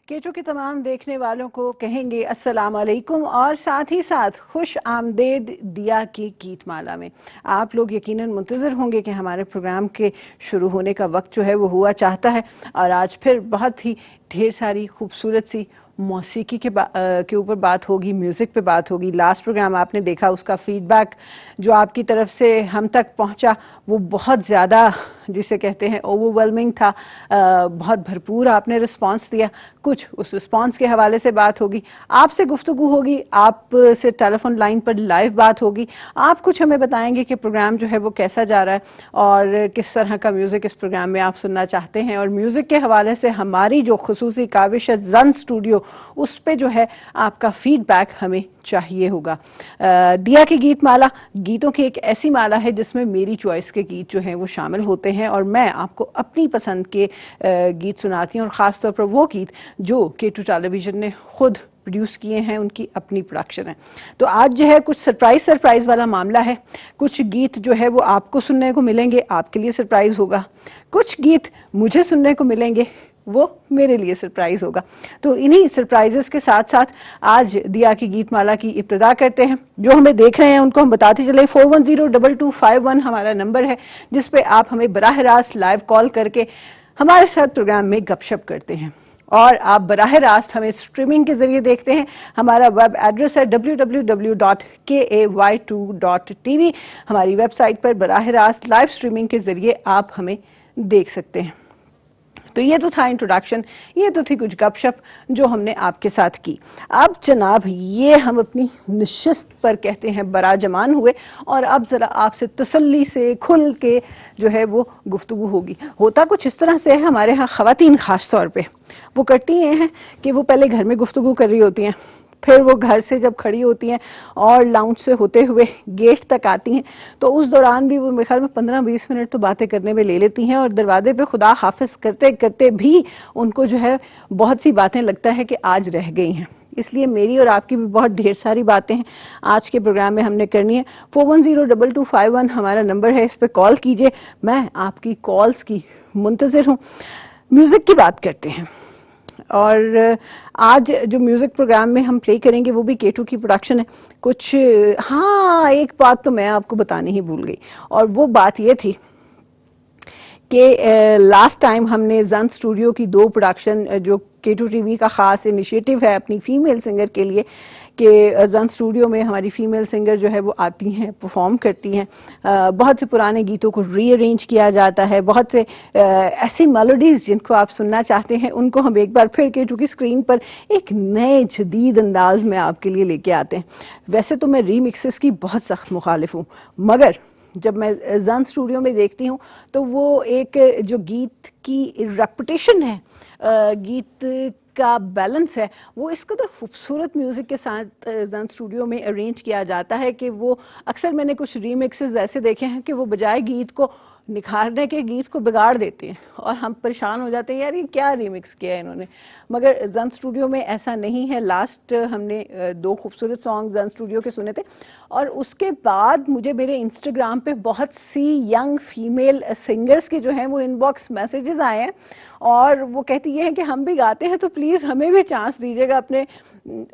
Keto के तमाम देखने वालों को कहेंगे अस्सलाम वालेकुम और साथ ही साथ खुश आमदेद दिया की गीतमाला में। आप लोग यकीनन मुंतज़िर होंगे कि हमारे प्रोग्राम के शुरू होने का वक्त जो है वो हुआ चाहता है और आज फिर बहुत ही ढेर सारी खूबसूरत सी मौसीकी के ऊपर बात होगी, म्यूज़िक पे बात होगी। लास्ट प्रोग्राम आपने देखा, उसका फीडबैक जो आपकी तरफ से हम तक पहुंचा वो बहुत ज़्यादा जिसे कहते हैं ओवरवेलमिंग था। बहुत भरपूर आपने रिस्पांस दिया। कुछ उस रिस्पांस के हवाले से बात होगी, आपसे गुफ्तगू होगी, आपसे टेलीफोन लाइन पर लाइव बात होगी। आप कुछ हमें बताएंगे कि प्रोग्राम जो है वो कैसा जा रहा है और किस तरह का म्यूज़िक इस प्रोग्राम में आप सुनना चाहते हैं। और म्यूज़िक के हवाले से हमारी जो खुसूसी काविश है जन स्टूडियो, उस पे जो है आपका फीडबैक हमें चाहिए होगा। दिया की गीत माला गीतों की एक ऐसी माला है जिसमें मेरी चॉइस के गीत जो हैं वो शामिल होते हैं और मैं आपको अपनी पसंद के गीत सुनाती हूँ और ख़ास तौर पर वो गीत जो केटू टेलीविज़न ने खुद प्रोड्यूस किए हैं, उनकी अपनी प्रोडक्शन है। तो आज जो है कुछ सरप्राइज वाला मामला है। कुछ गीत जो है वो आपको सुनने को मिलेंगे, आपके लिए सरप्राइज होगा। कुछ गीत मुझे सुनने को मिलेंगे, वो मेरे लिए सरप्राइज होगा। तो इन्हीं सरप्राइजेस के साथ साथ आज दिया की गीतमाला की इब्तिदा करते हैं। जो हमें देख रहे हैं उनको हम बताते चले 41022251 हमारा नंबर है जिस पे आप हमें बराह रास्त लाइव कॉल करके हमारे साथ प्रोग्राम में गपशप करते हैं। और आप बराह रास्त हमें स्ट्रीमिंग के जरिए देखते हैं। हमारा वेब एड्रेस है www.kai2.tv। हमारी वेबसाइट पर बराह रास्त लाइव स्ट्रीमिंग के जरिए आप हमें देख सकते हैं। तो ये तो था इंट्रोडक्शन, ये तो थी कुछ गपशप जो हमने आपके साथ की। अब जनाब ये हम अपनी नशिस्त पर कहते हैं बराजमान हुए और अब ज़रा आपसे तसल्ली से खुल के जो है वो गुफ्तगू होगी। होता कुछ इस तरह से है हमारे यहाँ ख़वातीन ख़ास तौर पे, वो करती हैं कि वो पहले घर में गुफ्तगू कर रही होती हैं, फिर वो घर से जब खड़ी होती हैं और लाउंज से होते हुए गेट तक आती हैं तो उस दौरान भी वो मेरे ख्याल में 15-20 मिनट तो बातें करने में ले लेती हैं और दरवाजे पे खुदा हाफिज करते करते भी उनको जो है बहुत सी बातें लगता है कि आज रह गई हैं। इसलिए मेरी और आपकी भी बहुत ढेर सारी बातें हैं आज के प्रोग्राम में हमने करनी है। 41022251 हमारा नंबर है, इस पर कॉल कीजिए। मैं आपकी कॉल्स की मुंतज़िर हूँ। म्यूज़िक की बात करते हैं और आज जो म्यूज़िक प्रोग्राम में हम प्ले करेंगे वो भी केटू की प्रोडक्शन है। कुछ हाँ, एक बात तो मैं आपको बतानी ही भूल गई और वो बात ये थी कि लास्ट टाइम हमने जन स्टूडियो की 2 प्रोडक्शन जो केटू टीवी का ख़ास इनिशिएटिव है अपनी फ़ीमेल सिंगर के लिए कि जन स्टूडियो में हमारी फ़ीमेल सिंगर जो है वो आती हैं, परफॉर्म करती हैं। बहुत से पुराने गीतों को रीअरेंज किया जाता है। बहुत से ऐसी मेलोडीज़ जिनको आप सुनना चाहते हैं उनको हम एक बार फिर केटू की स्क्रीन पर एक नए जदीद अंदाज में आपके लिए लेके आते हैं। वैसे तो मैं रीमिक्सेस की बहुत सख्त मुखालिफ हूँ, मगर जब मैं जन स्टूडियो में देखती हूँ तो वो एक जो गीत की रेपुटेशन है, गीत का बैलेंस है, वो इस कदर खूबसूरत म्यूज़िक के साथ जन स्टूडियो में अरेंज किया जाता है कि वो अक्सर मैंने कुछ रीमिक्सेस ऐसे देखे हैं कि वो बजाय गीत को निखारने के गीत को बिगाड़ देते हैं और हम परेशान हो जाते हैं यार ये क्या रीमिक्स किया है इन्होंने। मगर जन स्टूडियो में ऐसा नहीं है। लास्ट हमने 2 खूबसूरत सॉन्ग जन स्टूडियो के सुने थे और उसके बाद मुझे मेरे इंस्टाग्राम पे बहुत सी यंग फीमेल सिंगर्स के जो हैं वो इनबॉक्स मैसेजेस आए हैं और वो कहती ये हैं कि हम भी गाते हैं तो प्लीज़ हमें भी चांस दीजिएगा अपने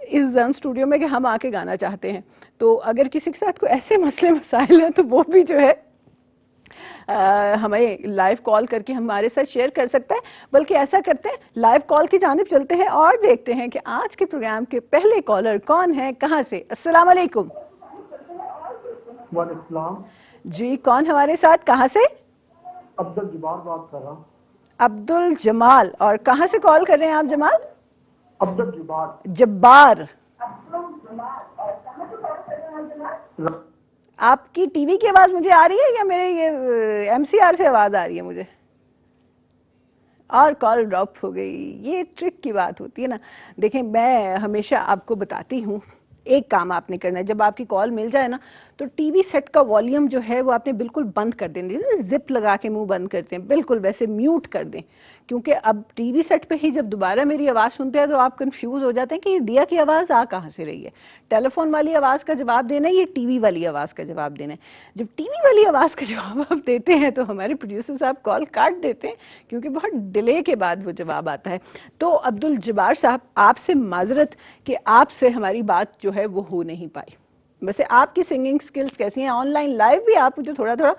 इस जन स्टूडियो में कि हम आके गाना चाहते हैं। तो अगर किसी के साथ कोई ऐसे मसले मसाइल हैं तो वो भी जो है हमें लाइव कॉल करके हमारे साथ शेयर कर सकता है। बल्कि ऐसा करते हैं, लाइव कॉल की जानिब चलते हैं और देखते हैं कि आज के प्रोग्राम के पहले कॉलर कौन है, कहाँ से। अस्सलाम वालेकुम। वालेकुम जी, कौन हमारे साथ, कहाँ से? अब्दुल जब्बार बात कर रहा हूँ। अब्दुल जमाल। और कहाँ से कॉल कर रहे हैं आप जमाल? अब्दुल जब्बार। जब्बार। आपकी टीवी की आवाज मुझे आ रही है या मेरे ये एमसीआर से आवाज आ रही है मुझे? और कॉल ड्रॉप हो गई। ये ट्रिक की बात होती है ना। देखें, मैं हमेशा आपको बताती हूँ एक काम आपने करना है, जब आपकी कॉल मिल जाए ना तो टीवी सेट का वॉल्यूम जो है वो आपने बिल्कुल बंद कर देना, जैसे जिप लगा के मुंह बंद करते हैं, बिल्कुल वैसे म्यूट कर दें, क्योंकि अब टीवी सेट पे ही जब दोबारा मेरी आवाज़ सुनते हैं तो आप कंफ्यूज हो जाते हैं कि ये दिया की आवाज़ आ कहाँ से रही है। टेलीफोन वाली आवाज़ का जवाब देना है, ये टीवी वाली आवाज़ का जवाब देना है। जब टीवी वाली आवाज़ का जवाब आप देते हैं तो हमारे प्रोड्यूसर साहब कॉल काट देते हैं, क्योंकि बहुत डिले के बाद वो जवाब आता है। तो अब्दुल जब्बार साहब, आपसे माजरत कि आपसे हमारी बात जो है वो हो नहीं पाई। वैसे आपकी सिंगिंग स्किल्स कैसी हैं? ऑनलाइन लाइव भी आप मुझे थोड़ा थोड़ा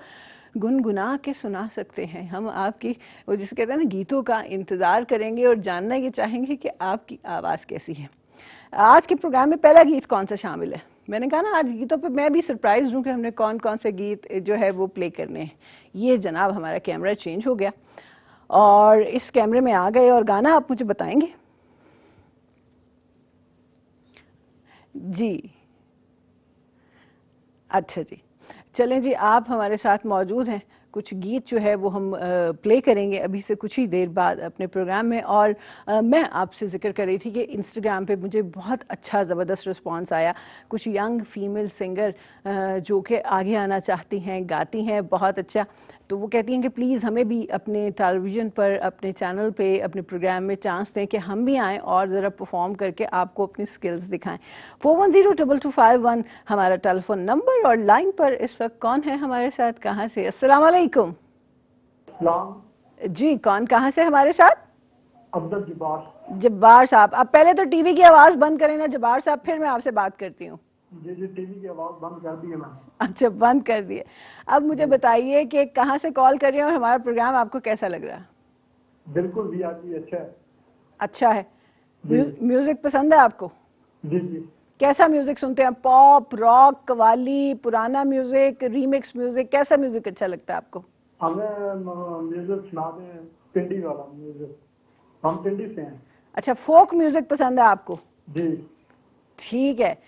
गुनगुना के सुना सकते हैं। हम आपकी वो जिसे कहते हैं ना गीतों का इंतज़ार करेंगे और जानना ये चाहेंगे कि आपकी आवाज़ कैसी है। आज के प्रोग्राम में पहला गीत कौन सा शामिल है? मैंने कहा ना आज गीतों पे मैं भी सरप्राइज हूँ कि हमने कौन कौन से गीत जो है वो प्ले करने हैं। ये जनाब हमारा कैमरा चेंज हो गया और इस कैमरे में आ गए और गाना आप मुझे बताएंगे जी? अच्छा जी, चलें जी, आप हमारे साथ मौजूद हैं। कुछ गीत जो है वो हम प्ले करेंगे अभी से कुछ ही देर बाद अपने प्रोग्राम में। और मैं आपसे जिक्र कर रही थी कि इंस्टाग्राम पे मुझे बहुत अच्छा ज़बरदस्त रिस्पांस आया। कुछ यंग फीमेल सिंगर जो कि आगे आना चाहती हैं, गाती हैं बहुत अच्छा, तो वो कहती हैं कि प्लीज़ हमें भी अपने टेलीविज़न पर, अपने चैनल पे, अपने प्रोग्राम में चांस दें कि हम भी आएँ और ज़रा परफॉर्म करके आपको अपनी स्किल्स दिखाएं। 41022251 हमारा टेलीफोन नंबर। और लाइन पर इस वक्त कौन है हमारे साथ, कहाँ से? अस्सलाम वालेकुम सलाम। जी, कौन कहाँ से हमारे साथ? अब्दुल जब्बार। जब्बार साहब, अब पहले तो टीवी की आवाज़ बंद करें ना जब्बार साहब, फिर मैं आपसे बात करती हूँ। जी जी, टीवी की आवाज़ बंद कर दी है मैंने। अच्छा, बंद कर दिए। अब मुझे बताइए कि कहाँ से कॉल कर रहे हैं और हमारा प्रोग्राम आपको कैसा लग रहा है? बिल्कुल भी आज अच्छा है। अच्छा है। म्यूजिक पसंद है आपको? जी जी। कैसा म्यूजिक सुनते हैं? पॉप, रॉक, कवाली, पुराना म्यूजिक, रीमिक्स म्यूजिक, कैसा म्यूजिक अच्छा लगता है आपको? हमें म्यूजिक सुना दें, पिंडी वाला म्यूजिक, हम पिंडी से हैं। अच्छा, फोक म्यूजिक पसंद है आपको? जी। ठीक है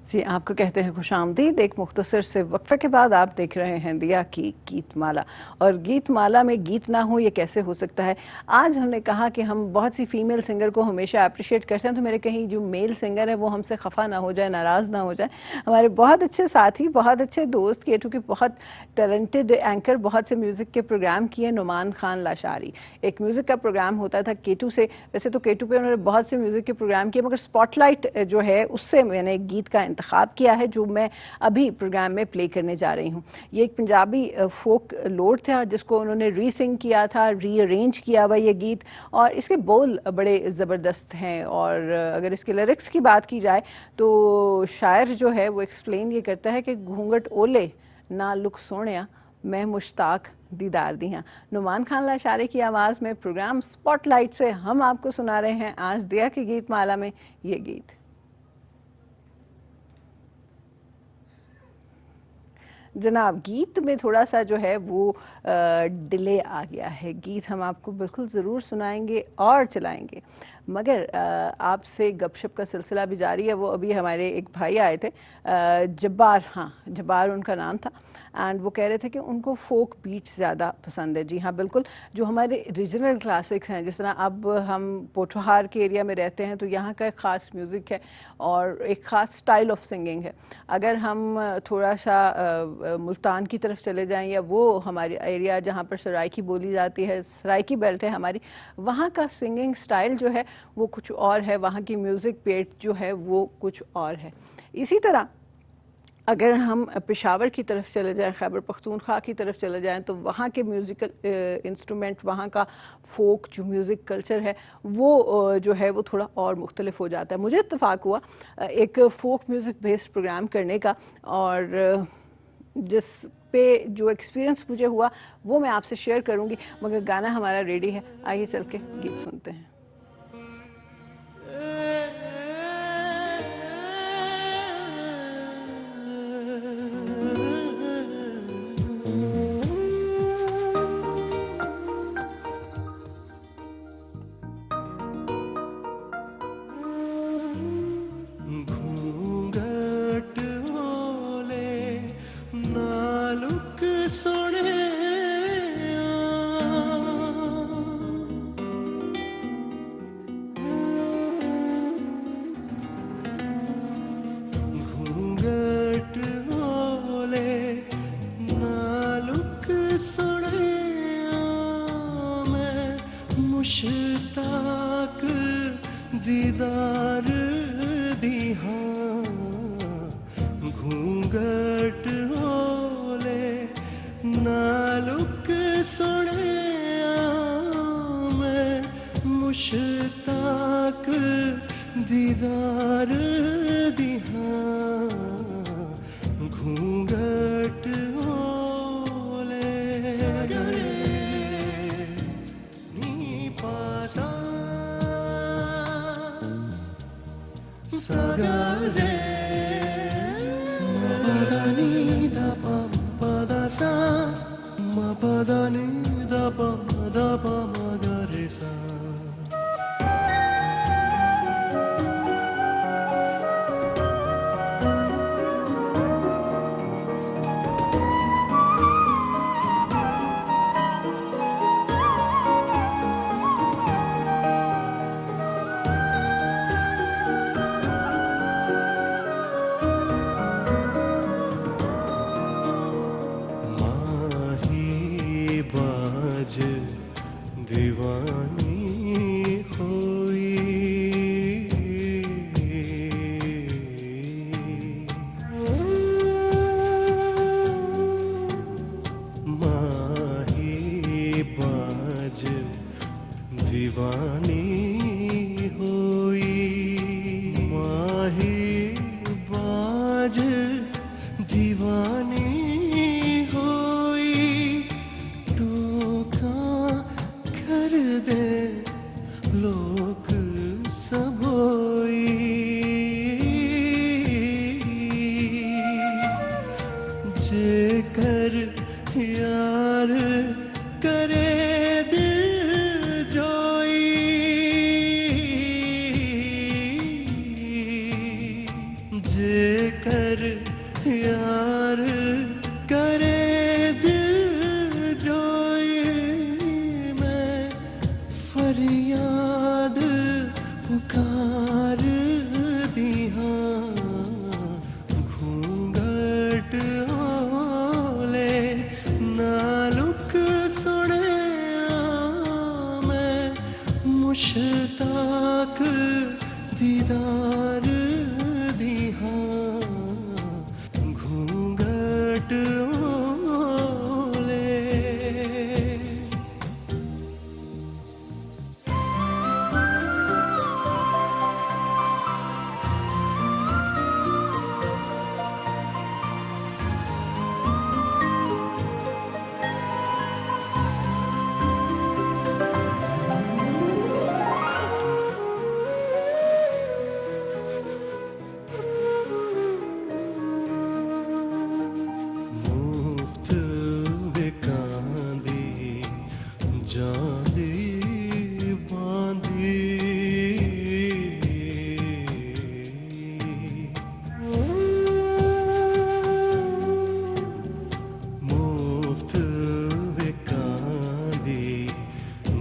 जी, आपको कहते हैं खुशामदीद। एक मुख्तसर से वक्फे के बाद आप देख रहे हैं दिया की गीतमाला। और गीतमाला में गीत ना हो ये कैसे हो सकता है? आज हमने कहा कि हम बहुत सी फीमेल सिंगर को हमेशा अप्रिशिएट करते हैं, तो मेरे कहीं जो मेल सिंगर है वो हमसे खफा ना हो जाए, नाराज़ ना हो जाए। हमारे बहुत अच्छे साथी, बहुत अच्छे दोस्त, केटू के बहुत टैलेंटेड एंकर, बहुत से म्यूज़िक के प्रोग्राम किए, नुमान खान लाशारी। एक म्यूज़िक का प्रोग्राम होता था केटू से, वैसे तो केटू पे उन्होंने बहुत से म्यूज़िक के प्रोग्राम किए, मगर स्पॉटलाइट जो है उससे मैंने एक गीत का इंतखाब किया है जो मैं अभी प्रोग्राम में प्ले करने जा रही हूँ। ये एक पंजाबी फोक लोड था जिसको उन्होंने रीसिंग किया था, रीअरेंज किया हुआ ये गीत, और इसके बोल बड़े ज़बरदस्त हैं। और अगर इसके लिरिक्स की बात की जाए तो शायर जो है वो एक्सप्लेन ये करता है कि घूंघट ओले ना लुक सोनिया, मैं मुश्ताक दीदार दियाँ। नुमान खान लाशारी की आवाज़ में प्रोग्राम स्पॉटलाइट से हम आपको सुना रहे हैं आज दिया की गीत माला में ये गीत। जनाब, गीत में थोड़ा सा जो है वो डिले आ गया है। गीत हम आपको बिल्कुल ज़रूर सुनाएंगे और चलाएंगे, मगर आपसे गपशप का सिलसिला भी जारी है। वो अभी हमारे एक भाई आए थे, जब्बार, हाँ जब्बार उनका नाम था, एंड वो कह रहे थे कि उनको फोक बीट्स ज़्यादा पसंद है। जी हाँ, बिल्कुल, जो हमारे रीजनल क्लासिक्स हैं, जिस तरह अब हम पोठोहार के एरिया में रहते हैं तो यहाँ का एक ख़ास म्यूज़िक है और एक ख़ास स्टाइल ऑफ सिंगिंग है। अगर हम थोड़ा सा मुल्तान की तरफ चले जाएं, या वो हमारी एरिया जहाँ पर सराइकी बोली जाती है, सराइकी बेल्ट है हमारी, वहाँ का सिंगिंग स्टाइल जो है वो कुछ और है, वहाँ की म्यूज़िक पेट जो है वो कुछ और है। इसी तरह अगर हम पेशावर की तरफ चले जाएं, खैबर पख्तूनख्वा की तरफ चले जाएं, तो वहाँ के म्यूज़िकल इंस्ट्रूमेंट, वहाँ का फोक जो म्यूज़िक कल्चर है वो जो है वो थोड़ा और मुख्तलिफ हो जाता है। मुझे इत्तेफाक हुआ एक फ़ोक म्यूज़िक बेस्ड प्रोग्राम करने का, और जिस पे जो एक्सपीरियंस मुझे हुआ वो मैं आपसे शेयर करूँगी, मगर गाना हमारा रेडी है, आइए चल के गीत सुनते हैं। मुश्ताक दीदार दी हाँ घूंघट ओले नालुक सुने मैं मुश्ताक दीदार दी हाँ घूंघट ओले नी पासा सगरे मपदानी दपा पदसा मपदानी दपा दपा मगरे सा बाज दीवानी हुई माही बाज दीवानी हुई माही बाज दीवानी लोक सबोई जे कर यार करे दिल जोई जे कर यार करे फरियाद पुकार दी हाँ घूंघट ओले नालुक सुने मैं मुश्ताक दीदार दी हाँ घूंघट ओले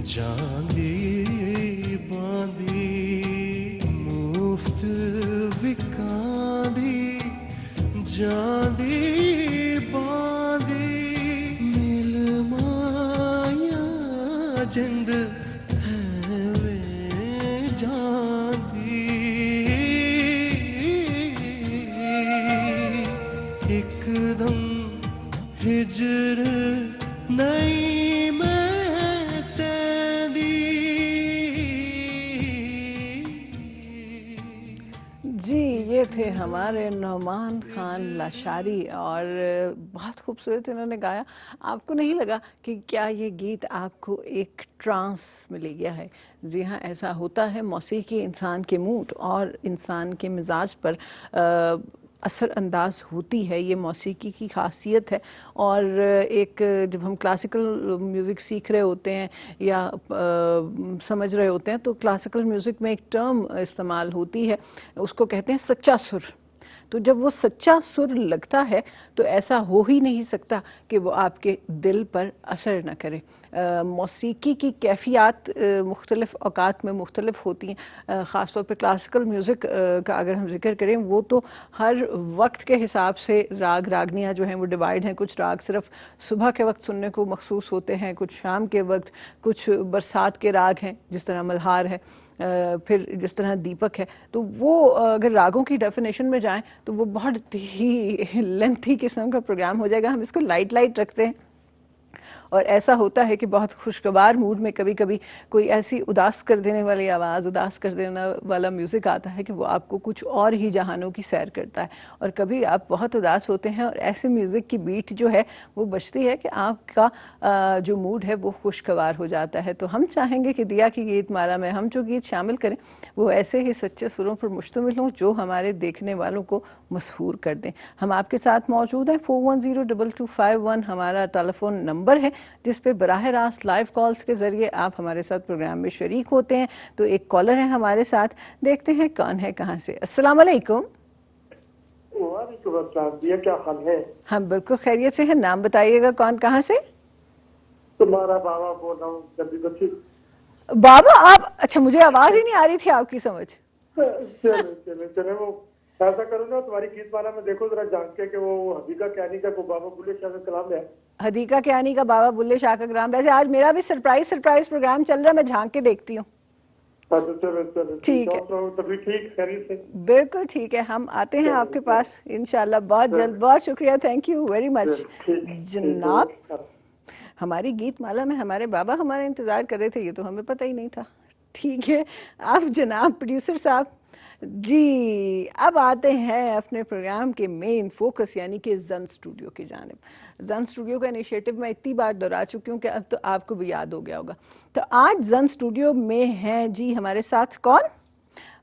जांदी बांदी मुफ्त विकांदी जांदी बांदी मिल माया जिंद है वे जांदी एकदम हिजर नहीं मैं सेंदी। जी ये थे हमारे नौमान खान लाशारी और बहुत खूबसूरत इन्होंने गाया। आपको नहीं लगा कि क्या ये गीत आपको एक ट्रांस में ले गया है? जी हाँ, ऐसा होता है। मौसीकी इंसान के मूड और इंसान के मिजाज पर असर अंदाज होती है, ये मौसीकी की खासियत है। और एक जब हम क्लासिकल म्यूज़िक सीख रहे होते हैं या समझ रहे होते हैं तो क्लासिकल म्यूज़िक में एक टर्म इस्तेमाल होती है, उसको कहते हैं सच्चा सुर। तो जब वो सच्चा सुर लगता है तो ऐसा हो ही नहीं सकता कि वो आपके दिल पर असर न करे। मौसीकी की कैफियत मुख्तलिफ़ औक़ात में मुख्तलिफ़ होती हैं। ख़ास तौर पे क्लासिकल म्यूज़िक का अगर हम जिक्र करें, वो तो हर वक्त के हिसाब से राग रागनियाँ जो हैं वो डिवाइड हैं। कुछ राग सिर्फ सुबह के वक्त सुनने को मखसूस होते हैं, कुछ शाम के वक्त, कुछ बरसात के राग हैं जिस तरह मल्हार है, फिर जिस तरह दीपक है। तो वो अगर रागों की डेफिनेशन में जाएं तो वो बहुत ही लेंथी किस्म का प्रोग्राम हो जाएगा। हम इसको लाइट लाइट रखते हैं और ऐसा होता है कि बहुत खुशगवार मूड में कभी कभी कोई ऐसी उदास कर देने वाली आवाज़, उदास कर देने वाला म्यूज़िक आता है कि वो आपको कुछ और ही जहानों की सैर करता है। और कभी आप बहुत उदास होते हैं और ऐसे म्यूज़िक की बीट जो है वो बजती है कि आपका जो मूड है वो खुशगवार हो जाता है। तो हम चाहेंगे कि दिया की गीत माला में हम जो गीत शामिल करें वो ऐसे ही सच्चे सुरों पर मुश्तमिल हों जो हमारे देखने वालों को मसहूर कर दें। हम आपके साथ मौजूद हैं। 410221 हमारा टेलीफोन नंबर है जिस पे बराह रास्त लाइव कॉल्स के ज़रिए आप हमारे साथ प्रोग्राम में शरीक होते हैं। तो एक कॉलर है हमारे साथ, देखते हैं कौन है, कहाँ से। अस्सलाम वालेकुम। वालेकुम अस्सलाम। भैया क्या हाल है? हम बिल्कुल खैरियत से हैं। नाम बताइएगा, कौन कहाँ से? तुम्हारा बाबा बोल रहा हूँ जल्दी बच्ची। बाबा आप? अच्छा, मुझे आवाज़ ही नहीं आ रही थी आपकी, समझ। चले चले चले, वो ऐसा करो ना, तुम्हारी गीत माला में देखो जरा जान के कि वो हदीका कहनी का को बाबा बुल्ले शाह का कलाम है। हदीका कियानी का बाबा बुल्ले शाह का कलाम। वैसे आज मेरा भी सरप्राइज प्रोग्राम चल रहा है, मैं झांक के देखती हूँ। चलो चलो ठीक है, तभी ठीक, खैरियत से? बिल्कुल ठीक है, हम आते हैं आपके पास इंशाल्लाह बहुत जल्द। बहुत शुक्रिया, थैंक यू वेरी मच जनाब। हमारी गीत माला में हमारे बाबा हमारा इंतज़ार कर रहे थे, ये तो हमें पता ही नहीं था। ठीक है, आप जनाब प्रोड्यूसर साहब जी, अब आते हैं अपने प्रोग्राम के मेन फोकस यानी कि जन स्टूडियो की जानिब। जन स्टूडियो का इनिशिएटिव मैं इतनी बार दोहरा चुकी हूँ कि अब तो आपको भी याद हो गया होगा। तो आज जन स्टूडियो में हैं जी हमारे साथ कौन?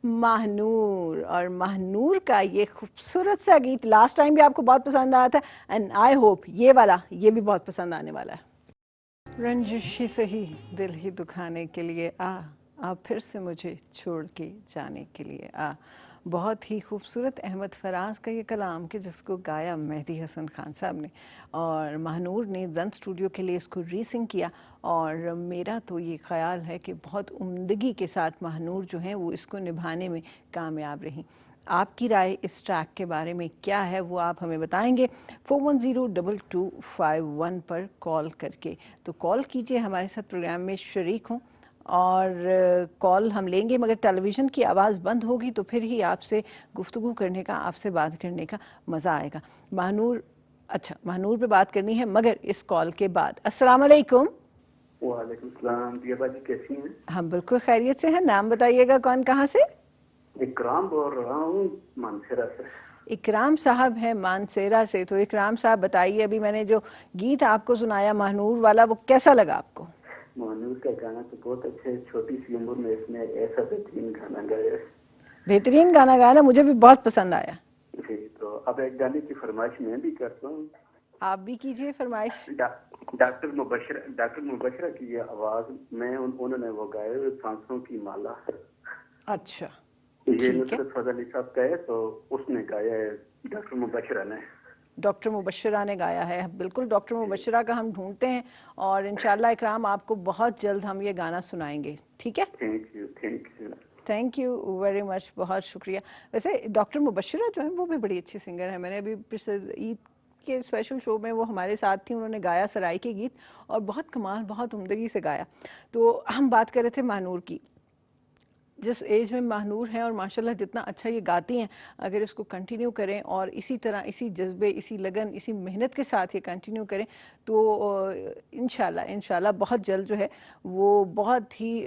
महानूर। और महानूर का ये खूबसूरत सा गीत लास्ट टाइम भी आपको बहुत पसंद आया था, एंड आई होप ये वाला ये भी बहुत पसंद आने वाला है। रंजिश ही सही दिल ही दुखाने के लिए आ फिर से मुझे छोड़ के जाने के लिए आ। बहुत ही खूबसूरत अहमद फराज का ये कलाम कि जिसको गाया मेहदी हसन खान साहब ने, और महानूर ने जन स्टूडियो के लिए इसको रीसिंग किया। और मेरा तो ये ख्याल है कि बहुत उम्दगी के साथ महानूर जो हैं वो इसको निभाने में कामयाब रहीं। आपकी राय इस ट्रैक के बारे में क्या है वो आप हमें बताएंगे 41022251 पर कॉल करके। तो कॉल कीजिए, हमारे साथ प्रोग्राम में शरीक हों। और कॉल हम लेंगे मगर टेलीविज़न की आवाज़ बंद होगी तो फिर ही आपसे गुफ्तगू करने का, आपसे बात करने का मज़ा आएगा। महानूर, अच्छा महानूर पे बात करनी है मगर इस कॉल के बाद। अस्सलाम वालेकुम। वालेकुम सलाम। दिया बाजी कैसी हैं? हम बिल्कुल खैरियत से हैं। नाम बताइएगा, कौन कहाँ से? इकराम बोल रहा हूँ मानसेरा से। इकराम साहब हैं मानसेरा से। तो इकराम साहब बताइए, अभी मैंने जो गीत आपको सुनाया महानूर वाला वो कैसा लगा आपको? महानूर का गाना तो बहुत अच्छा है, छोटी सी उम्र में इसने ऐसा बेहतरीन गाना गाया। बेहतरीन गाना गाया ना, मुझे भी बहुत पसंद आया जी। तो अब एक गाने की फरमाइश मैं भी करता हूँ। आप भी कीजिए फरमाइश। डॉक्टर मुबशरा की ये आवाज में उन्होंने वो गाया सांसों की माला। अच्छा, ये नुसरत फजल अली साहब का है, तो उसने गाया है डॉक्टर मुबशरा ने। डॉक्टर मुबशरा ने गाया है। बिल्कुल, डॉक्टर मुबशरा का हम ढूंढते हैं और इंशाल्लाह इकराम आपको बहुत जल्द हम ये गाना सुनाएंगे। ठीक है, thank you thank you very much, बहुत शुक्रिया। वैसे डॉक्टर मुबशरा जो है वो भी बड़ी अच्छी सिंगर है। मैंने अभी पिछले ईद के स्पेशल शो में वो हमारे साथ थी, उन्होंने गाया सराय के गीत और बहुत कमाल, बहुत उम्दगी से गाया। तो हम बात कर रहे थे महानूर की। जिस एज में महानूर हैं और माशाल्लाह जितना अच्छा ये गाती हैं, अगर इसको कंटिन्यू करें और इसी तरह, इसी जज्बे, इसी लगन, इसी मेहनत के साथ ये कंटिन्यू करें तो इंशाल्लाह बहुत जल्द जो है वो बहुत ही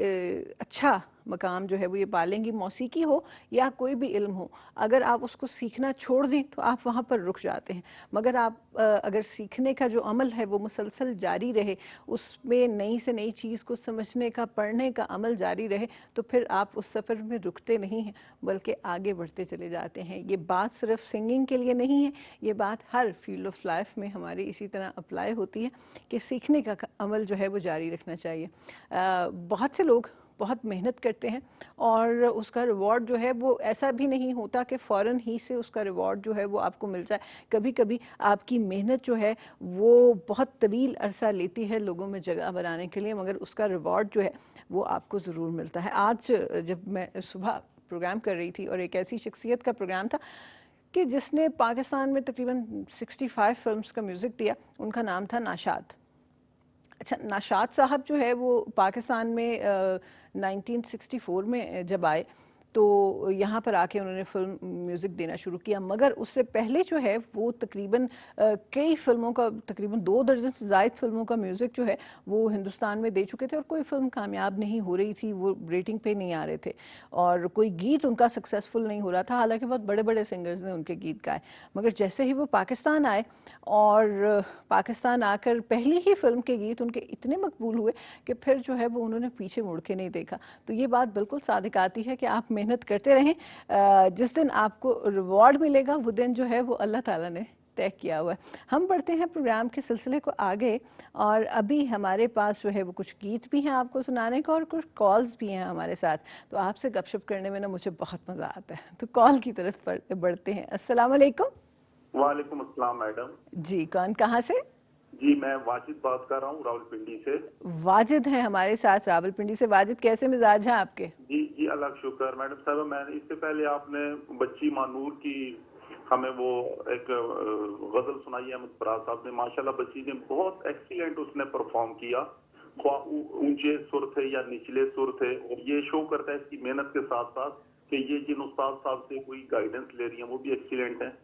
अच्छा मकाम जो है वो ये पालेंगी। मौसीकी हो या कोई भी इल्म हो, अगर आप उसको सीखना छोड़ दें तो आप वहाँ पर रुक जाते हैं। मगर आप अगर सीखने का जो अमल है वो मुसलसल जारी रहे, उसमें नई से नई चीज़ को समझने का, पढ़ने का अमल जारी रहे, तो फिर आप उस सफ़र में रुकते नहीं हैं बल्कि आगे बढ़ते चले जाते हैं। ये बात सिर्फ सिंगिंग के लिए नहीं है, ये बात हर फील्ड ऑफ लाइफ में हमारी इसी तरह अप्लाई होती है कि सीखने का अमल जो है वो जारी रखना चाहिए। बहुत से लोग बहुत मेहनत करते हैं और उसका रिवॉर्ड जो है वो ऐसा भी नहीं होता कि फ़ौरन ही से उसका रिवॉर्ड जो है वो आपको मिल जाए। कभी कभी आपकी मेहनत जो है वो बहुत तवील अरसा लेती है लोगों में जगह बनाने के लिए, मगर उसका रिवॉर्ड जो है वो आपको ज़रूर मिलता है। आज जब मैं सुबह प्रोग्राम कर रही थी और एक ऐसी शख्सियत का प्रोग्राम था कि जिसने पाकिस्तान में तकरीबन 65 फिल्म्स का म्यूज़िक दिया, उनका नाम था नाशाद। अच्छा, नाशाद साहब जो है वो पाकिस्तान में 1964 में जब आए तो यहाँ पर आके उन्होंने फिल्म म्यूज़िक देना शुरू किया, मगर उससे पहले जो है वो तकरीबन कई फिल्मों का, तकरीबन 2 दर्जन से ज़ायद फिल्मों का म्यूज़िक जो है वो हिंदुस्तान में दे चुके थे और कोई फिल्म कामयाब नहीं हो रही थी, वो रेटिंग पे नहीं आ रहे थे और कोई गीत उनका सक्सेसफुल नहीं हो रहा था। हालांकि बहुत बड़े बड़े सिंगर्स ने उनके गीत गाए, मगर जैसे ही वो पाकिस्तान आए और पाकिस्तान आकर पहली ही फिल्म के गीत उनके इतने मकबूल हुए कि फिर जो है वो उन्होंने पीछे मुड़ के नहीं देखा। तो ये बात बिल्कुल सादिक आती है कि आप मेहनत करते रहें, जिस दिन आपको रिवॉर्ड मिलेगा वो दिन जो है वो अल्लाह ताला ने तय किया हुआ है। हम बढ़ते हैं प्रोग्राम के सिलसिले को आगे और अभी हमारे पास जो है वो कुछ गीत भी हैं आपको सुनाने का और कुछ कॉल्स भी हैं हमारे साथ, तो आपसे गपशप करने में ना मुझे बहुत मज़ा आता है। तो कॉल की तरफ बढ़ते हैं। अस्सलाम वालेकुम। वालेकुम अस्सलाम मैडम। जी, कौन कहाँ से? जी मैं वाजिद बात कर रहा हूँ रावलपिंडी से। वाजिद हैं हमारे साथ रावलपिंडी से। वाजिद, कैसे मिजाज हैं आपके? जी जी अल्लाह का शुक्र। मैडम साहब, मैंने इससे पहले आपने बच्ची मानूर की हमें वो एक गजल सुनाई है अहमद फराज साहब ने। माशाल्लाह बच्ची ने बहुत एक्सीलेंट उसने परफॉर्म किया, ऊंचे सुर थे या निचले सुर थे, और ये शो करता है इसकी मेहनत के साथ साथ कि ये जिन उस्ताद साहब से कोई गाइडेंस ले रही है वो भी एक्सीलेंट है।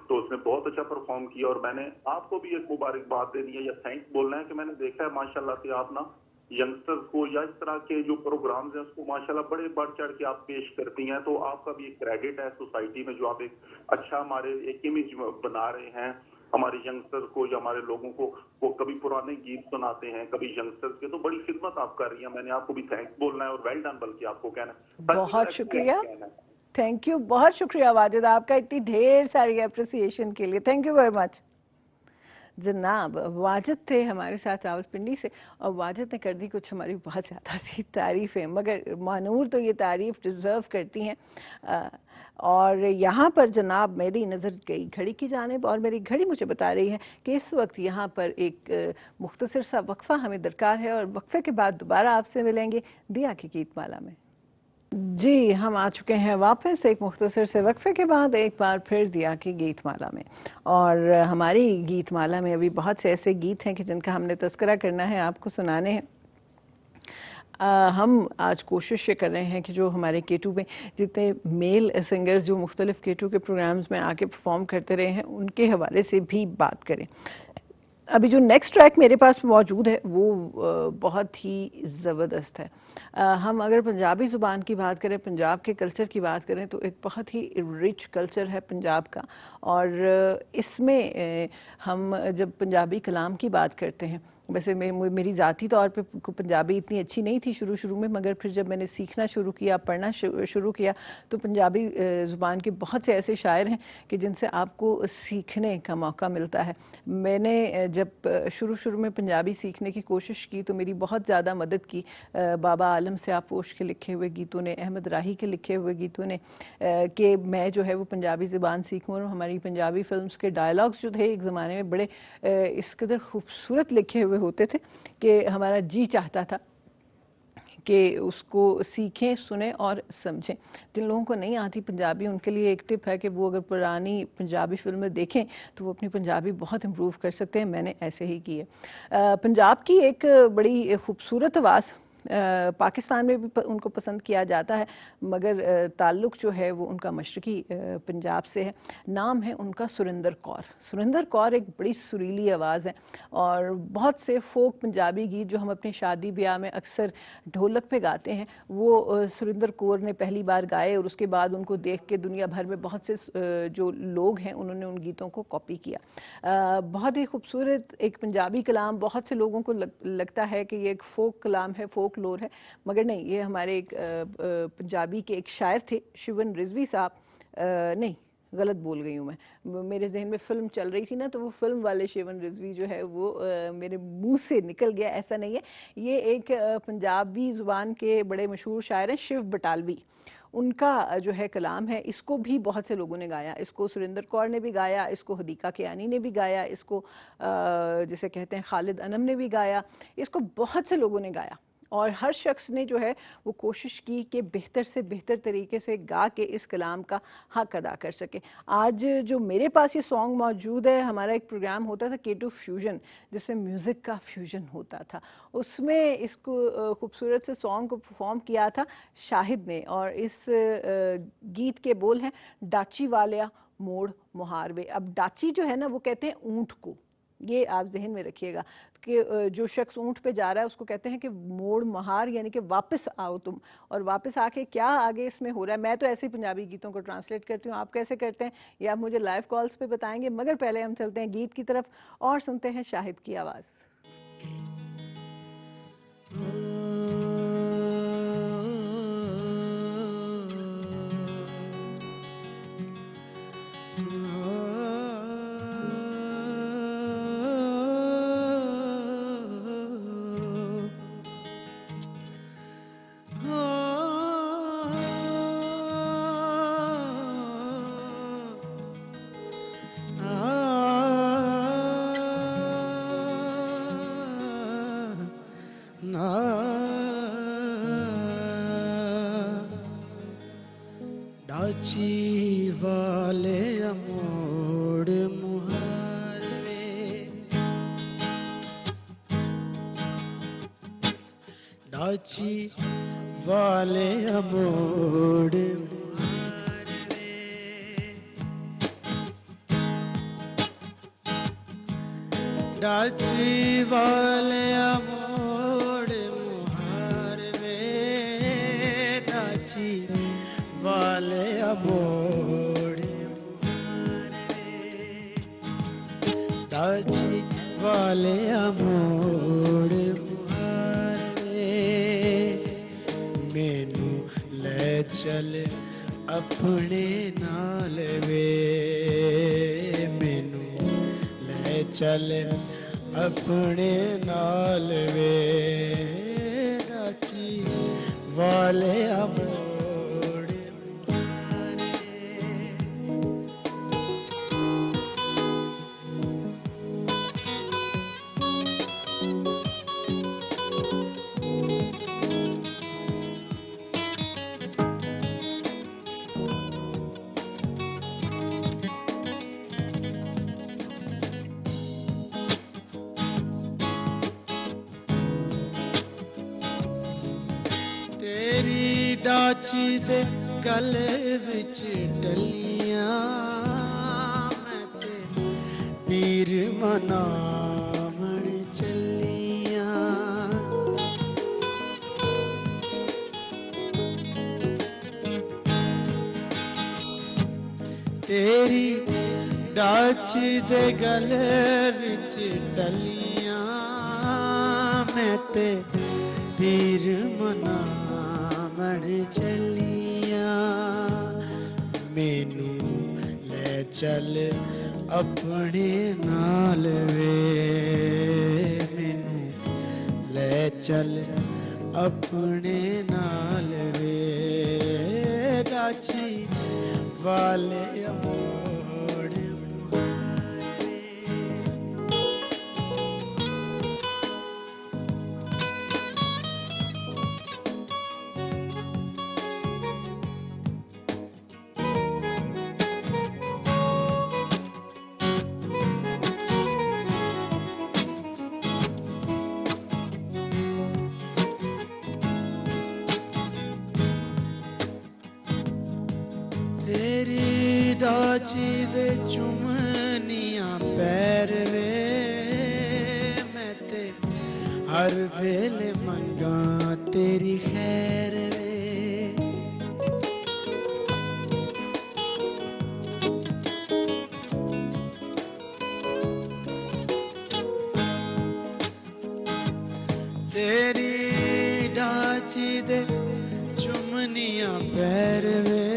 तो उसने बहुत अच्छा परफॉर्म किया और मैंने आपको भी एक मुबारकबाद देनी है या थैंक्स बोलना है कि मैंने देखा है माशाल्लाह से आप ना यंगस्टर्स को या इस तरह के जो प्रोग्राम्स हैं उसको माशाल्लाह बड़े बढ़ चढ़ के आप पेश करती हैं। तो आपका भी एक क्रेडिट है सोसाइटी में, जो आप एक अच्छा हमारे एक इमेज बना रहे हैं हमारे यंगस्टर्स को या हमारे लोगों को। वो कभी पुराने गीत सुनाते हैं, कभी यंगस्टर्स के, तो बड़ी खिदमत आप कर रही हैं। मैंने आपको भी थैंक्स बोलना है और वेल डन बल्कि आपको कहना है। बहुत शुक्रिया, थैंक यू, बहुत शुक्रिया वाजिद आपका इतनी ढेर सारी अप्रिसिएशन के लिए। थैंक यू वेरी मच जनाब। वाजिद थे हमारे साथ रावलपिंडी से और वाजिद ने कर दी कुछ हमारी बहुत ज़्यादा सी तारीफ़ें, मगर मानूर तो ये तारीफ़ डिज़र्व करती हैं। और यहाँ पर जनाब मेरी नज़र गई घड़ी की जानिब और मेरी घड़ी मुझे बता रही है कि इस वक्त यहाँ पर एक मुख्तसर सा वक्फ़ा हमें दरकार है और वक्फ़े के बाद दोबारा आपसे मिलेंगे दिया की गीतमाला में। जी, हम आ चुके हैं वापस एक मुख्तसर से वक्फे के बाद एक बार फिर दिया की गीतमाला में। और हमारी गीतमाला में अभी बहुत से ऐसे गीत हैं कि जिनका हमने तज़किरा करना है, आपको सुनाने हैं। हम आज कोशिश ये कर रहे हैं कि जो हमारे K2 में जितने मेल सिंगर्स जो मुख्तलिफ K2 के प्रोग्राम्स में आके परफॉर्म करते रहे हैं उनके हवाले से भी बात करें। अभी जो नेक्स्ट ट्रैक मेरे पास मौजूद है वो बहुत ही ज़बरदस्त है। हम अगर पंजाबी ज़ुबान की बात करें, पंजाब के कल्चर की बात करें, तो एक बहुत ही रिच कल्चर है पंजाब का। और इसमें हम जब पंजाबी कलाम की बात करते हैं, वैसे मेरी ज़ाती तौर पे पंजाबी इतनी अच्छी नहीं थी शुरू में, मगर फिर जब मैंने सीखना शुरू किया, पढ़ना शुरू किया, तो पंजाबी ज़ुबान के बहुत से ऐसे शायर हैं कि जिनसे आपको सीखने का मौका मिलता है। मैंने जब शुरू में पंजाबी सीखने की कोशिश की तो मेरी बहुत ज़्यादा मदद की बाबा आलम से आपोश के लिखे हुए गीतों ने, अहमद राही के लिखे हुए गीतों ने, कि मैं जो है वो पंजाबी ज़ुबान सीखूँ। और हमारी पंजाबी फ़िल्म्स के डायलॉग्स जो थे एक ज़माने में बड़े इस कदर खूबसूरत लिखे हुए होते थे कि हमारा जी चाहता था कि उसको सीखें, सुने और समझें। जिन लोगों को नहीं आती पंजाबी उनके लिए एक टिप है कि वो अगर पुरानी पंजाबी फिल्में देखें तो वो अपनी पंजाबी बहुत इम्प्रूव कर सकते हैं। मैंने ऐसे ही की है। पंजाब की एक बड़ी खूबसूरत आवाज़ पाकिस्तान में भी उनको पसंद किया जाता है, मगर ताल्लुक़ जो है वो उनका मशरक़ी पंजाब से है। नाम है उनका सुरिंदर कौर। सुरिंदर कौर एक बड़ी सुरीली आवाज़ है और बहुत से फोक पंजाबी गीत जो हम अपने शादी ब्याह में अक्सर ढोलक पे गाते हैं वो सुरिंदर कौर ने पहली बार गाए और उसके बाद उनको देख के दुनिया भर में बहुत से जो लोग हैं उन्होंने उन गीतों को कॉपी किया। बहुत ही खूबसूरत एक पंजाबी कलाम। बहुत से लोगों को लगता है कि ये एक फोक कलाम है, फोक लोर है, मगर नहीं, ये हमारे एक पंजाबी के एक शायर थे शिवन रिजवी साहब, नहीं गलत बोल गई हूँ मैं, मेरे जहन में फिल्म चल रही थी ना, तो वो फिल्म वाले शेवन रिजवी जो है वो मेरे मुंह से निकल गया, ऐसा नहीं है। ये एक पंजाबी ज़ुबान के बड़े मशहूर शायर हैं शिव बटालवी, उनका जो है कलाम है। इसको भी बहुत से लोगों ने गाया, इसको सुरेंद्र कौर ने भी गाया, इसको हदीका कियानी ने भी गाया, इसको जिसे कहते हैं खालिद अनम ने भी गाया, इसको बहुत से लोगों ने गाया। और हर शख्स ने जो है वो कोशिश की कि बेहतर से बेहतर तरीके से गा के इस कलाम का हक अदा कर सके। आज जो मेरे पास ये सॉन्ग मौजूद है, हमारा एक प्रोग्राम होता था K2 फ्यूजन, जिसमें म्यूज़िक का फ्यूजन होता था, उसमें इसको खूबसूरत से सॉन्ग को परफॉर्म किया था शाहिद ने। और इस गीत के बोल हैं डाची वालिया मोड़ मुहारवे। अब डाची जो है ना वो कहते हैं ऊँट को, ये आप जहन में रखिएगा कि जो शख्स ऊँट पे जा रहा है उसको कहते हैं कि मोड़ महार, यानी कि वापस आओ तुम। और वापस आके क्या आगे इसमें हो रहा है, मैं तो ऐसे ही पंजाबी गीतों को ट्रांसलेट करती हूँ, आप कैसे करते हैं ये आप मुझे लाइव कॉल्स पे बताएंगे। मगर पहले हम चलते हैं गीत की तरफ और सुनते हैं शाहिद की आवाज़। डाची वाले मोड़ मुहारवे, डाची वाले मोड़ मुहारवे, डाची वाले मोड़ मुहारवे, डाची वाले मोड़ मुहारवे, डाची वाले मोड़ मुहारवे, मैनू ले चल अपने नाल वे, मैनू ले चल अपने नाल वे, डाची वाले मोड़। तेरी डाची दे गले विच डलियां, मैं ते पीर मनावण चलियां, तेरी डाची दे गले विच डलियां, मैं ते पीर मनावण चलियां, मैनू ले चल अपने नाल वे, मैनू ले चल अपने नाल वे, डाची वाले मोड़ मुहारवे। तेरी डाची दे चुमनियां पैर वे, मैं ते हर वेले मंगा तेरी खैर वे, तेरी डाची दे चुमनियां पैर वे,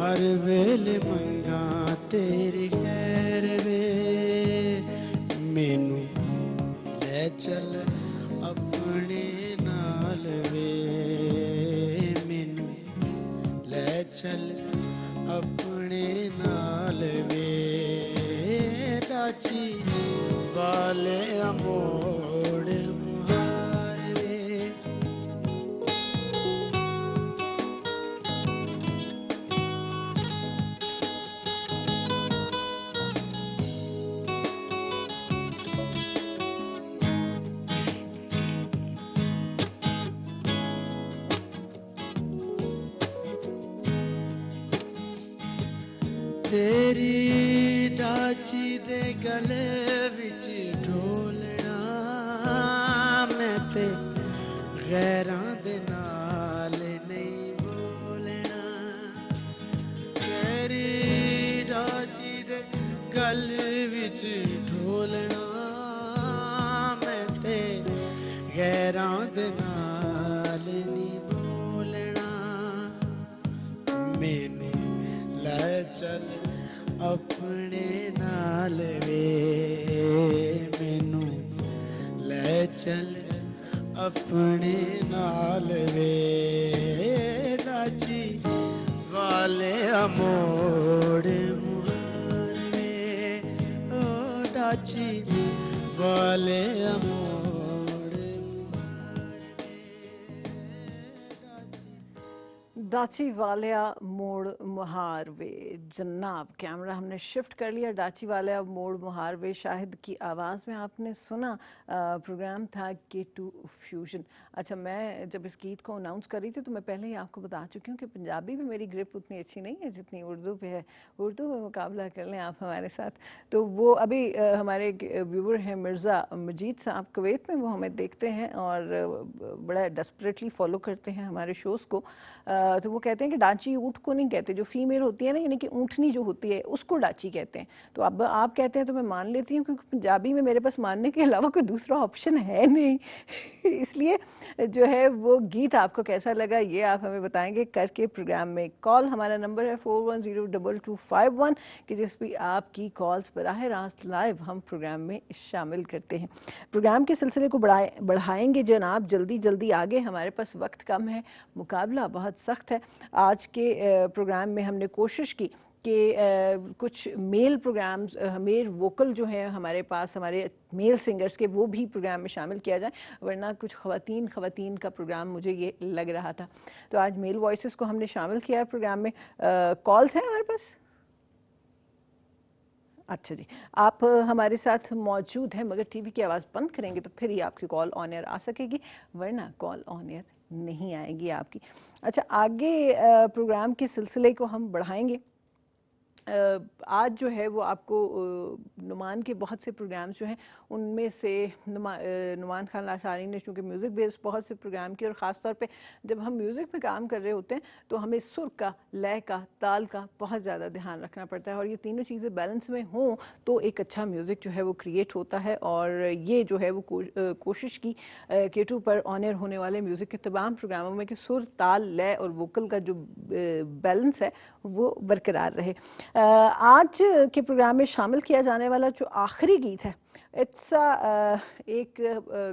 हर वेले मंगा तेरी खैर वे मैनू ले चल अपने नाल वे मैनू ले चल अपने नाल वे डाची वाले अमोड़ मुहार वे तेरी डाची दे गले विच ढोलना मैं ते गैरां दे नाल नहीं बोलना तेरी डाची दे गले विच ढोलना मैं ते गैरां दे नाल नहीं बोलना मैनू ले चल अपने नाल वे मैनू ले चल अपने नाल वे राजी वाले अमोड़ मुहार वे ओ राजी वाले अमोड़ डाची वालिया मोड़ मुहारवे जनाब कैमरा हमने शिफ्ट कर लिया डाची वालिया मोड़ मुहारवे शाहिद की आवाज़ में आपने सुना प्रोग्राम था K2 फ्यूजन। अच्छा मैं जब इस गीत को अनाउंस कर रही थी तो मैं पहले ही आपको बता चुकी हूँ कि पंजाबी में मेरी ग्रिप उतनी अच्छी नहीं है जितनी उर्दू पे है। उर्दू में मुकाबला कर लें आप हमारे साथ। तो वो अभी हमारे व्यूवर हैं मिर्ज़ा मजीद साहब कुवैत में, वो हमें देखते हैं और बड़ा डेस्परेटली फॉलो करते हैं हमारे शोज़ को। तो वो कहते हैं कि डाची ऊँट को नहीं कहते, जो फीमेल होती है ना यानी कि ऊँटनी जो होती है उसको डाची कहते हैं। तो अब आप कहते हैं तो मैं मान लेती हूँ क्योंकि पंजाबी में मेरे पास मानने के अलावा कोई दूसरा ऑप्शन है नहीं इसलिए जो है वो गीत आपको कैसा लगा ये आप हमें बताएंगे करके प्रोग्राम में। कॉल हमारा नंबर है 41022251 कि जिस भी आपकी कॉल्स बराह रास्त लाइव हम प्रोग्राम में शामिल करते हैं। प्रोग्राम के सिलसिले को बढ़ाएंगे जनाब जल्दी जल्दी आगे, हमारे पास वक्त कम है, मुकाबला बहुत सख्त है। आज के प्रोग्राम में हमने कोशिश की कि कुछ मेल प्रोग्राम्स मेल वोकल जो है हमारे पास हमारे मेल सिंगर्स के वो भी प्रोग्राम में शामिल किया जाए, वरना कुछ ख़वातीन का प्रोग्राम मुझे ये लग रहा था। तो आज मेल वॉइसेस को हमने शामिल किया है प्रोग्राम में। कॉल्स हैं हमारे पास? अच्छा जी, आप हमारे साथ मौजूद हैं मगर टीवी की आवाज़ बंद करेंगे तो फिर ही आपकी कॉल ऑन एयर आ सकेगी, वरना कॉल ऑन एयर नहीं आएगी आपकी। अच्छा, आगे प्रोग्राम के सिलसिले को हम बढ़ाएंगे। आज जो है वो आपको नुमान के बहुत से प्रोग्राम्स जो हैं उनमें से नुमान खान लाशानी ने चूँकि म्यूज़िक बेस्ड बहुत से प्रोग्राम किए और ख़ास तौर पे जब हम म्यूज़िक में काम कर रहे होते हैं तो हमें सुर का, लय का, ताल का बहुत ज़्यादा ध्यान रखना पड़ता है और ये तीनों चीज़ें बैलेंस में हों तो एक अच्छा म्यूज़िक जो है वो क्रिएट होता है। और ये जो है वो कोशिश की K2 पर ऑन एयर होने वाले म्यूज़िक के तमाम प्रोग्रामों में कि सुर, ताल, लय और वोकल का जो बैलेंस है वो बरकरार रहे। आज के प्रोग्राम में शामिल किया जाने वाला जो आखिरी गीत है इट्स एक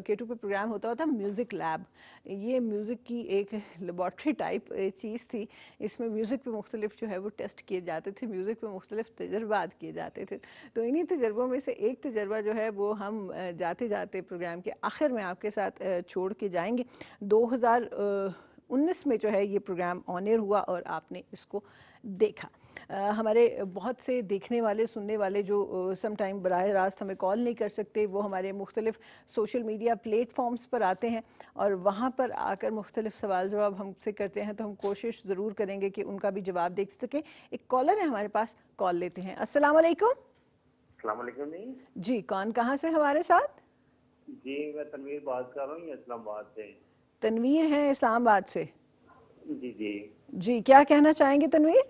K2 पे प्रोग्राम होता था म्यूज़िक लैब। ये म्यूज़िक की एक लेबॉर्ट्री टाइप चीज़ थी। इसमें म्यूज़िक पे मुख्तलिफ जो है वो टेस्ट किए जाते थे, म्यूज़िक पे मुख्तलिफ तजर्बात किए जाते थे। तो इन्हीं तजर्बों में से एक तजर्बा जो है वो हम जाते जाते प्रोग्राम के आखिर में आपके साथ छोड़ के जाएंगे। 2019 में जो है ये प्रोग्राम ऑन एयर हुआ और आपने इसको देखा। हमारे बहुत से देखने वाले सुनने वाले जो सम टाइम बराह रास्त हमें कॉल नहीं कर सकते, वो हमारे मुख्तलिफ सोशल मीडिया प्लेटफॉर्म्स पर आते हैं और वहाँ पर आकर मुख्तलिफ सवाल जवाब हमसे करते हैं। तो हम कोशिश ज़रूर करेंगे कि उनका भी जवाब दे सकें। एक कॉलर है हमारे पास, कॉल लेते हैं। अस्सलाम वालेकुम। अस्सलाम वालेकुम जी, कौन कहाँ से हमारे साथ? जी, मैं तनवीर बात कर रहा हूँ इस्लामाबाद से। तनवीर हैं इस्लामाबाद से? जी जी जी, क्या कहना चाहेंगे तनवीर?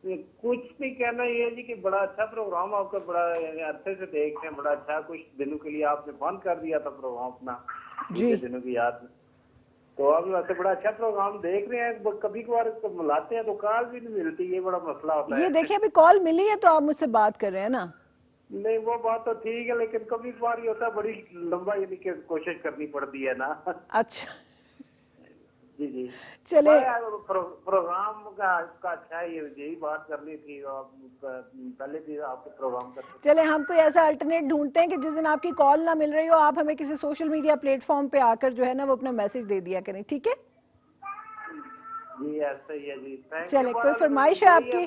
कुछ भी कहना ये है जी कि बड़ा अच्छा प्रोग्राम आपका, बड़ा अच्छे से देख रहे हैं, बड़ा अच्छा। कुछ दिनों के लिए आपने बंद कर दिया था प्रोग्राम अपना, जी दिनों की याद। तो आप वैसे बड़ा अच्छा प्रोग्राम देख रहे हैं, कभी कभार बुलाते हैं तो कॉल भी नहीं मिलती, ये बड़ा मसला होता है। ये देखिए अभी कॉल मिली है तो आप मुझसे बात कर रहे हैं ना। नहीं वो बात तो ठीक है, लेकिन कभी कभार ये होता है बड़ी लंबा यानी कि कोशिश करनी पड़ती है ना। अच्छा जी जी चले प्रोग्राम का अच्छा है, यही बात करनी थी। आप पहले भी आपको प्रोग्राम करते चले हम कोई ऐसा अल्टरनेट ढूंढते हैं कि जिस दिन आपकी कॉल ना मिल रही हो आप हमें किसी सोशल मीडिया प्लेटफॉर्म पे आकर जो है ना वो अपना मैसेज दे दिया करें, ठीक है? जी ऐसा ही है जी। चले कोई फरमाइश है आपकी?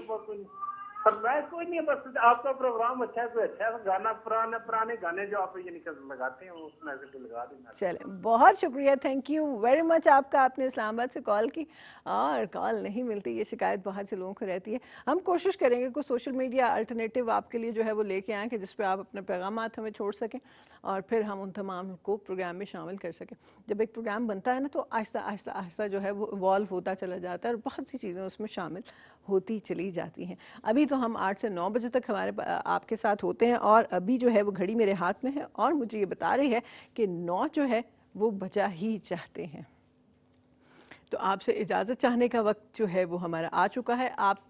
फरमाइश कोई नहीं है, बस आपका प्रोग्राम अच्छा है, कोई अच्छा है गाना, पुराने गाने जो आप यानी कि लगाते हैं उसमें से लगा देना। चले बहुत शुक्रिया, थैंक यू वेरी मच आपका, आपने इस्लामाबाद से कॉल की और कॉल नहीं मिलती, ये शिकायत बहुत से लोगों को रहती है। हम कोशिश करेंगे कुछ सोशल मीडिया अल्टरनेटिव आपके लिए जो है वो लेके आएँ कि जिस पे आप अपने पैगामात हमें छोड़ सकें और फिर हम उन तमाम को प्रोग्राम में शामिल कर सकें। जब एक प्रोग्राम बनता है ना तो आहिस्ता आहिस्ता आहिस्ता जो है वो इवॉल्व होता चला जाता है और बहुत सी चीज़ें उसमें शामिल होती चली जाती हैं। अभी तो हम 8 से 9 बजे तक हमारे आपके साथ होते हैं और अभी जो है वो घड़ी मेरे हाथ में है और मुझे ये बता रही है कि 9 जो है वो बजा ही चाहते हैं। तो आपसे इजाज़त चाहने का वक्त जो है वो हमारा आ चुका है। आप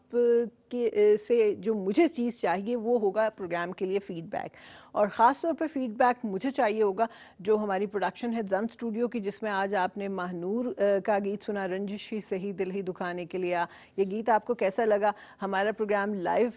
के से जो मुझे चीज़ चाहिए वो होगा प्रोग्राम के लिए फ़ीडबैक, और ख़ास तौर पे फ़ीडबैक मुझे चाहिए होगा जो हमारी प्रोडक्शन है जन स्टूडियो की, जिसमें आज आपने महानूर का गीत सुना, रंजिश ही सही दिल ही दुखाने के लिए। ये गीत आपको कैसा लगा? हमारा प्रोग्राम लाइव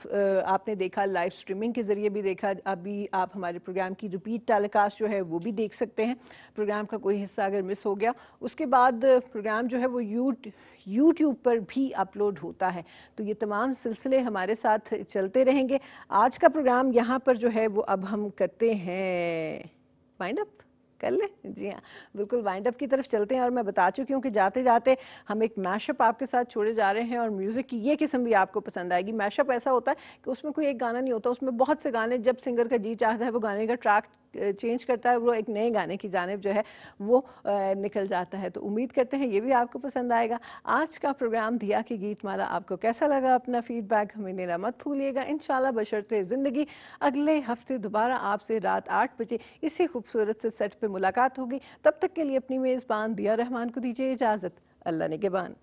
आपने देखा, लाइव स्ट्रीमिंग के ज़रिए भी देखा, अभी आप हमारे प्रोग्राम की रिपीट टेलीकास्ट जो है वो भी देख सकते हैं। प्रोग्राम का कोई हिस्सा अगर मिस हो गया, उसके बाद प्रोग्राम जो है वो यूट्यूब पर भी अपलोड होता है। तो ये तमाम सिलसिले हमारे साथ चलते रहेंगे। आज का प्रोग्राम यहाँ पर जो है वो अब हम करते हैं वाइंड अप, कर ले? जी हाँ बिल्कुल, वाइंड अप की तरफ चलते हैं। और मैं बता चुकी हूँ कि जाते जाते हम एक मैशअप आपके साथ छोड़े जा रहे हैं और म्यूज़िक की ये किस्म भी आपको पसंद आएगी। मैशअप ऐसा होता है कि उसमें कोई एक गाना नहीं होता, उसमें बहुत से गाने, जब सिंगर का जी चाहता है वो गाने का ट्रैक चेंज करता है, वो एक नए गाने की जानिब जो है वो निकल जाता है। तो उम्मीद करते हैं ये भी आपको पसंद आएगा। आज का प्रोग्राम दिया कि गीत माला आपको कैसा लगा? अपना फीडबैक हमें देना मत भूलिएगा। इंशाल्लाह बशर्ते ज़िंदगी अगले हफ्ते दोबारा आपसे रात 8 बजे इसी खूबसूरत से सेट पे मुलाकात होगी। तब तक के लिए अपनी मेज़बान दिया रहमान को दीजिए इजाज़त। अल्लाह निगहबान।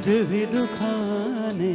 दिल दुखाने